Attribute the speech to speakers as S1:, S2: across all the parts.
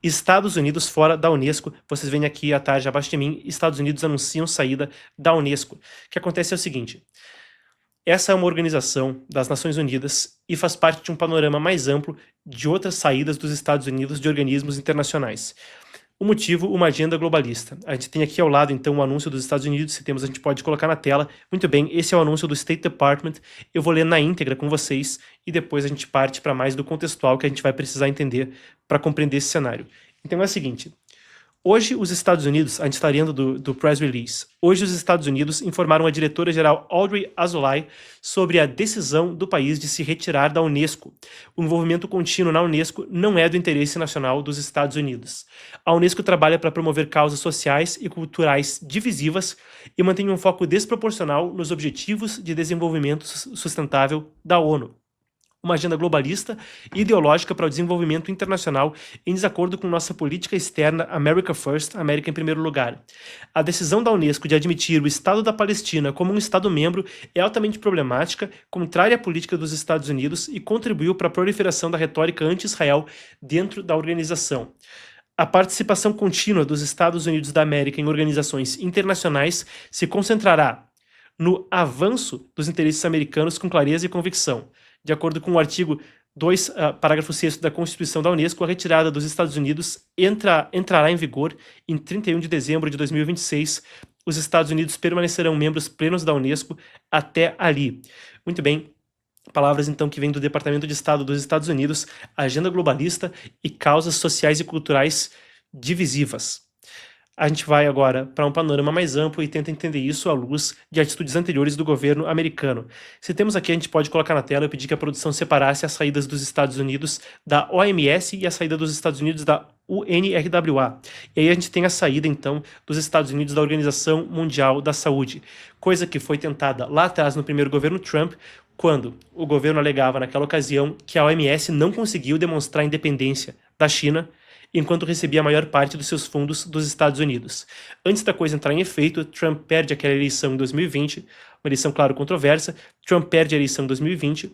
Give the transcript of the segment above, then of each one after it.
S1: Estados Unidos fora da Unesco. Vocês veem aqui à tarde abaixo de mim, Estados Unidos anunciam saída da Unesco. O que acontece é o seguinte: essa é uma organização das Nações Unidas e faz parte de um panorama mais amplo de outras saídas dos Estados Unidos de organismos internacionais. O motivo, uma agenda globalista. A gente tem aqui ao lado, então, o anúncio dos Estados Unidos. Se temos, a gente pode colocar na tela. Muito bem, esse é o anúncio do State Department. Eu vou ler na íntegra com vocês e depois a gente parte para mais do contextual que a gente vai precisar entender para compreender esse cenário. Então é o seguinte: hoje os Estados Unidos, a gente está lendo do press release, hoje os Estados Unidos informaram a diretora-geral Audrey Azoulay sobre a decisão do país de se retirar da Unesco. O envolvimento contínuo na Unesco não é do interesse nacional dos Estados Unidos. A Unesco trabalha para promover causas sociais e culturais divisivas e mantém um foco desproporcional nos objetivos de desenvolvimento sustentável da ONU. Uma agenda globalista e ideológica para o desenvolvimento internacional em desacordo com nossa política externa America First, América em primeiro lugar. A decisão da Unesco de admitir o Estado da Palestina como um Estado-membro é altamente problemática, contrária à política dos Estados Unidos e contribuiu para a proliferação da retórica anti-Israel dentro da organização. A participação contínua dos Estados Unidos da América em organizações internacionais se concentrará no avanço dos interesses americanos com clareza e convicção. De acordo com o artigo 2, parágrafo 6º da Constituição da Unesco, a retirada dos Estados Unidos entrará em vigor em 31 de dezembro de 2026. Os Estados Unidos permanecerão membros plenos da Unesco até ali. Muito bem, palavras então que vêm do Departamento de Estado dos Estados Unidos, agenda globalista e causas sociais e culturais divisivas. A gente vai agora para um panorama mais amplo e tenta entender isso à luz de atitudes anteriores do governo americano. Se temos aqui, a gente pode colocar na tela, eu pedi que a produção separasse as saídas dos Estados Unidos da OMS e a saída dos Estados Unidos da UNRWA. E aí a gente tem a saída, então, dos Estados Unidos da Organização Mundial da Saúde, coisa que foi tentada lá atrás no primeiro governo Trump, quando o governo alegava naquela ocasião que a OMS não conseguiu demonstrar independência da China, enquanto recebia a maior parte dos seus fundos dos Estados Unidos. Antes da coisa entrar em efeito, Trump perde aquela eleição em 2020, uma eleição, claro, controversa. Trump perde a eleição em 2020.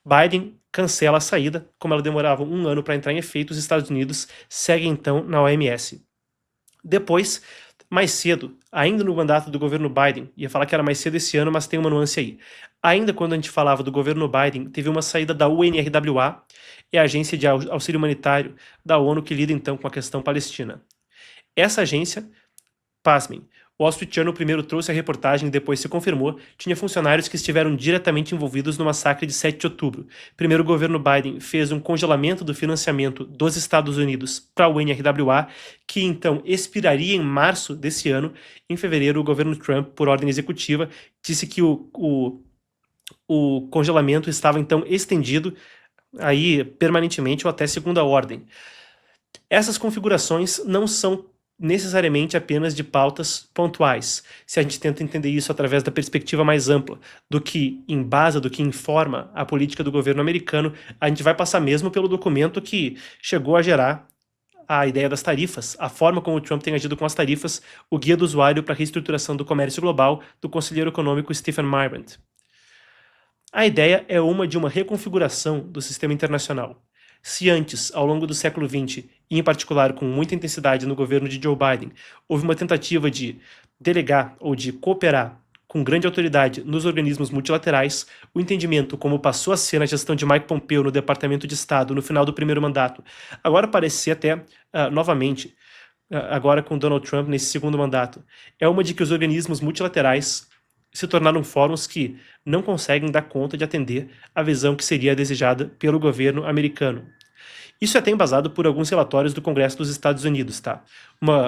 S1: Biden cancela a saída. Como ela demorava um ano para entrar em efeito, os Estados Unidos seguem então na OMS. Depois, mais cedo, ainda no mandato do governo Biden, ia falar que era mais cedo esse ano, mas tem uma nuance aí. Ainda quando a gente falava do governo Biden, teve uma saída da UNRWA, é a agência de auxílio humanitário da ONU que lida então com a questão palestina. Essa agência, pasmem, o Wall Street Journal primeiro trouxe a reportagem e depois se confirmou, tinha funcionários que estiveram diretamente envolvidos no massacre de 7 de outubro. Primeiro o governo Biden fez um congelamento do financiamento dos Estados Unidos para a UNRWA, que então expiraria em março desse ano. Em fevereiro, o governo Trump, por ordem executiva, disse que o congelamento estava então estendido aí permanentemente ou até segunda ordem. Essas configurações não são necessariamente apenas de pautas pontuais. Se a gente tenta entender isso através da perspectiva mais ampla, do que embasa, do que informa a política do governo americano, a gente vai passar mesmo pelo documento que chegou a gerar a ideia das tarifas, a forma como o Trump tem agido com as tarifas, o Guia do Usuário para a Reestruturação do Comércio Global, do conselheiro econômico Stephen Myrand. A ideia é de uma reconfiguração do sistema internacional. Se antes, ao longo do século XX, e em particular com muita intensidade no governo de Joe Biden, houve uma tentativa de delegar ou de cooperar com grande autoridade nos organismos multilaterais, o entendimento, como passou a ser na gestão de Mike Pompeo no Departamento de Estado no final do primeiro mandato, agora parece ser até novamente, agora com Donald Trump nesse segundo mandato, é uma de que os organismos multilaterais se tornaram fóruns que não conseguem dar conta de atender a visão que seria desejada pelo governo americano. Isso é até embasado por alguns relatórios do Congresso dos Estados Unidos, tá?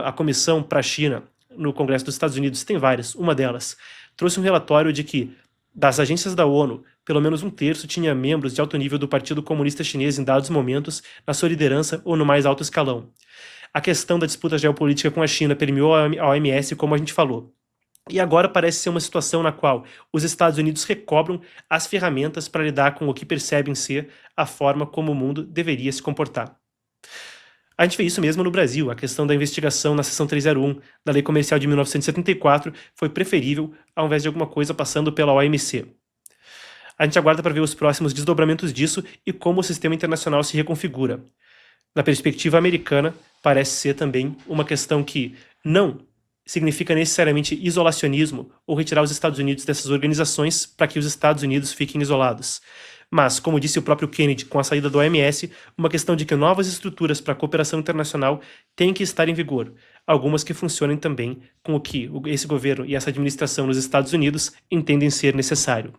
S1: A Comissão para a China no Congresso dos Estados Unidos, tem várias, uma delas, trouxe um relatório de que das agências da ONU, pelo menos um terço tinha membros de alto nível do Partido Comunista Chinês em dados momentos, na sua liderança ou no mais alto escalão. A questão da disputa geopolítica com a China permeou a OMS, como a gente falou. E agora parece ser uma situação na qual os Estados Unidos recobram as ferramentas para lidar com o que percebem ser a forma como o mundo deveria se comportar. A gente vê isso mesmo no Brasil. A questão da investigação na seção 301 da Lei Comercial de 1974 foi preferível ao invés de alguma coisa passando pela OMC. A gente aguarda para ver os próximos desdobramentos disso e como o sistema internacional se reconfigura. na perspectiva americana, parece ser também uma questão que não significa necessariamente isolacionismo ou retirar os Estados Unidos dessas organizações para que os Estados Unidos fiquem isolados. Mas, como disse o próprio Kennedy com a saída do OMS, uma questão de que novas estruturas para a cooperação internacional têm que estar em vigor, algumas que funcionem também com o que esse governo e essa administração nos Estados Unidos entendem ser necessário.